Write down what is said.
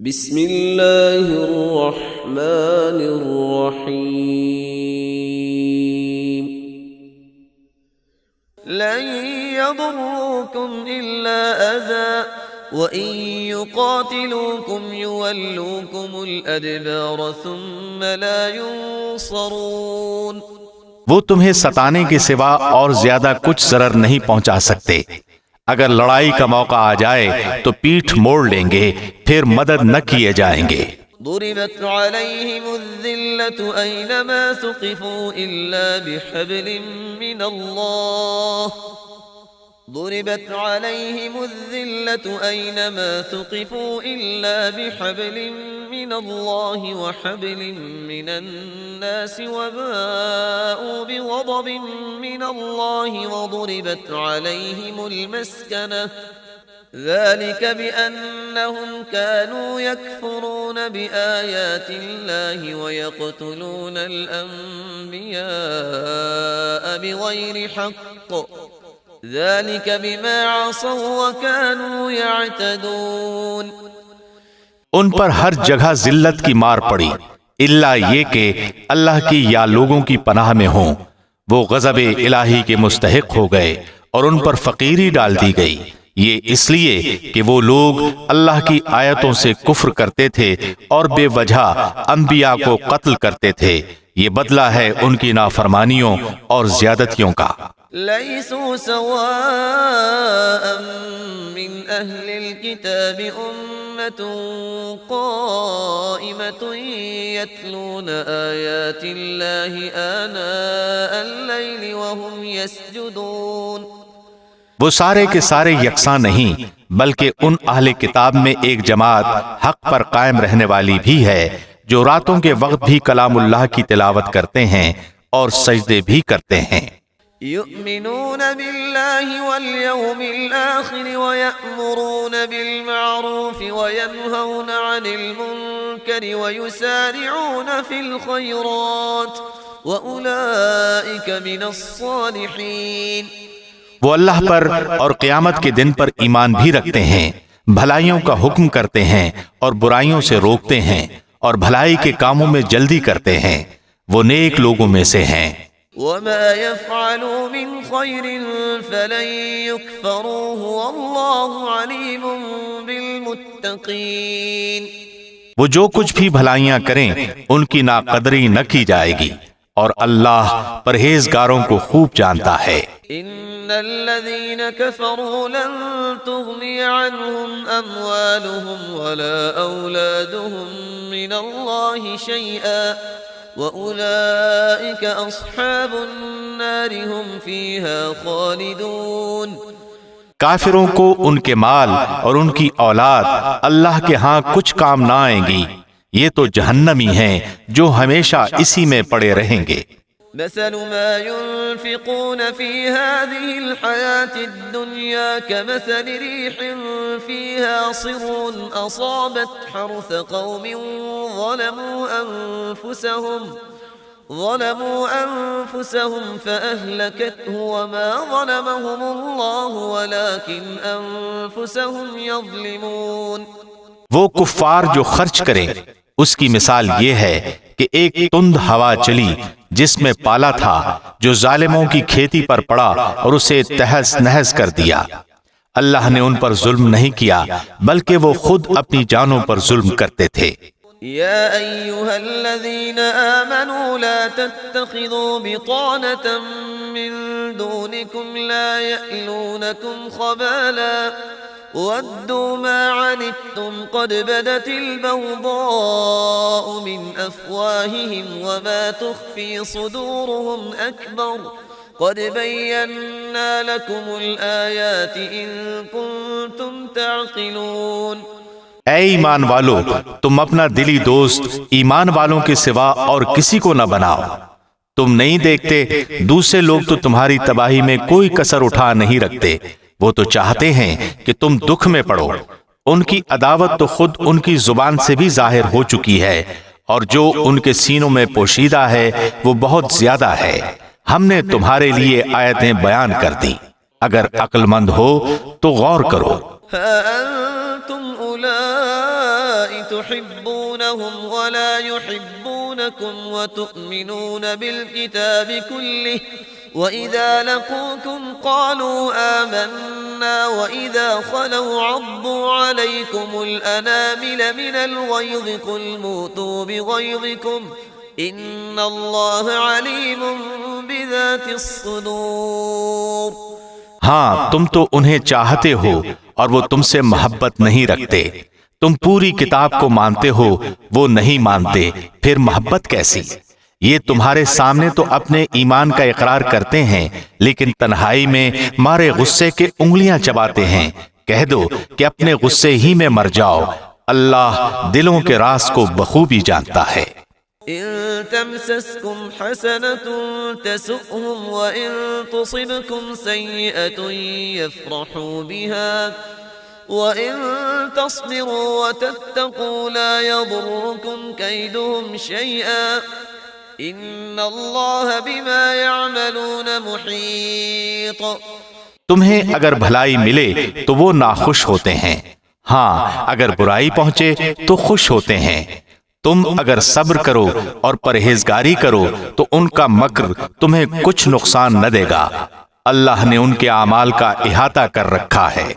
بسم اللہ الرحمن الرحیم لن يضروكم إلا أذى وإن يقاتلوكم يولوكم الأدبار ثم لا ينصرون۔ وہ تمہیں ستانے کے سوا اور زیادہ کچھ ضرر نہیں پہنچا سکتے۔ اگر لڑائی کا موقع آ جائے تو پیٹھ موڑ لیں گے، پھر مدد نہ کیے جائیں گے۔ ضربت عليهم الذلة أينما ثقفوا إلا بحبل من الله ضربت عليهم الذلة أينما ثقفوا إلا بحبل من الله وحبل من الناس وباءوا بغضب من الله وضربت عليهم المسكنة ذلك بأنهم كانوا يكفرون بآيات الله ويقتلون الأنبياء بغير حق ذلك بما عصوا وكانوا يعتدون۔ ان پر ہر جگہ ذلت کی مار پڑی الا یہ کہ اللہ کی یا لوگوں کی پناہ میں ہوں، وہ غضب الہی کے مستحق ہو گئے اور ان پر فقیری ڈال دی گئی، یہ اس لیے کہ وہ لوگ اللہ کی آیتوں سے کفر کرتے تھے اور بے وجہ انبیاء کو قتل کرتے تھے۔ یہ بدلہ ہے ان کی نافرمانیوں اور زیادتیوں کا۔ ليسوا سواء من أهل الكتاب أمة قائمة يتلون آيات الله آناء الليل وهم يسجدون۔ وہ سارے کے سارے یکساں نہیں، بلکہ ان اہل کتاب میں ایک جماعت حق پر قائم رہنے والی بھی ہے، جو راتوں کے وقت بھی کلام اللہ کی تلاوت کرتے ہیں اور سجدے بھی کرتے ہیں۔ يؤمنون بالله واليوم الآخر ويأمرون بالمعروف وينهون عن المنكر ويسارعون في الخيرات وأولئك من الصالحين۔ وہ اللہ پر اور قیامت کے دن پر ایمان بھی رکھتے ہیں، بھلائیوں کا حکم کرتے ہیں اور برائیوں سے روکتے ہیں، اور بھلائی کے کاموں میں جلدی کرتے ہیں، وہ نیک لوگوں میں سے ہیں۔ وما يفعلوا من خير فلن يكفروه والله عليم بالمتقين۔ وہ جو کچھ بھی بھلائیاں کریں ان کی ناقدری نہ کی جائے گی، اور اللہ پرہیزگاروں کو خوب جانتا ہے۔ ان الذين كفروا لن تغني عنهم اموالهم ولا اولادهم من الله شيئا وَأُولَئِكَ أَصْحَابُ النَّارِ هُمْ فِيهَا خَالِدُونَ۔ کافروں کو ان کے مال اور ان کی اولاد اللہ کے ہاں کچھ کام نہ آئیں گی، یہ تو جہنمی ہیں جو ہمیشہ اسی میں پڑے رہیں گے۔ مثل ما ينفقون في هذه الحياة الدنيا كمثل ريح فيها صر أصابت حرث قوم ظلموا أنفسهم فأهلكته وما ظلمهم الله ولكن أنفسهم يظلمون۔ وہ کفار جو خرچ کریں اس کی مثال یہ ہے کہ ایک تند ہوا چلی جس میں پالا تھا، جو ظالموں کی کھیتی پر پڑا اور اسے تہس نہس کر دیا۔ اللہ نے ان پر ظلم نہیں کیا بلکہ وہ خود اپنی جانوں پر ظلم کرتے تھے۔ يا أيها الذين آمنوا لا تتخذوا بطانة من دونكم لا يألونكم خبالا ودوا ما عنتم قد بدت البغضاء من أفواههم وما تخفي صدورهم أكبر قد بينا لكم الآيات إن كنتم تعقلون۔ اے ایمان والو، تم اپنا دلی دوست ایمان والوں کے سوا اور کسی کو نہ بناؤ۔ تم نہیں دیکھتے دوسرے لوگ تو تمہاری تباہی میں کوئی کسر اٹھا نہیں رکھتے، وہ تو چاہتے ہیں کہ تم دکھ میں پڑو۔ ان کی عداوت تو خود ان کی زبان سے بھی ظاہر ہو چکی ہے، اور جو ان کے سینوں میں پوشیدہ ہے وہ بہت زیادہ ہے۔ ہم نے تمہارے لیے آیتیں بیان کر دی، اگر عقل مند ہو تو غور کرو۔ أنتم أولئك تحبونهم ولا يحبونكم وتؤمنون بالكتاب كله وإذا لقوكم قالوا آمنا وإذا خلوا عضوا عليكم الأنامل من الغيظ قل موتوا بغيظكم إن الله عليم بذات الصدور۔ ہاں تم تو انہیں چاہتے ہو اور وہ تم سے محبت نہیں رکھتے، تم پوری کتاب کو مانتے ہو، وہ نہیں مانتے، پھر محبت کیسی؟ یہ تمہارے سامنے تو اپنے ایمان کا اقرار کرتے ہیں لیکن تنہائی میں مارے غصے کے انگلیاں چباتے ہیں۔ کہہ دو کہ اپنے غصے ہی میں مر جاؤ، اللہ دلوں کے راز کو بخوبی جانتا ہے۔ إن تمسسكم حسنة تسؤهم وإن تصبكم سيئة يفرحوا بها وإن تصبروا وتتقوا لا يضركم كيدهم شيئا إن الله بما يعملون محيط۔ تمہیں اگر بھلائی ملے تو وہ ناخوش ہوتے ہیں، ہاں اگر برائی پہنچے تو خوش ہوتے ہیں۔ تم اگر صبر کرو اور پرہیزگاری کرو تو ان کا مکر تمہیں کچھ نقصان نہ دے گا، اللہ نے ان کے اعمال کا احاطہ کر رکھا ہے۔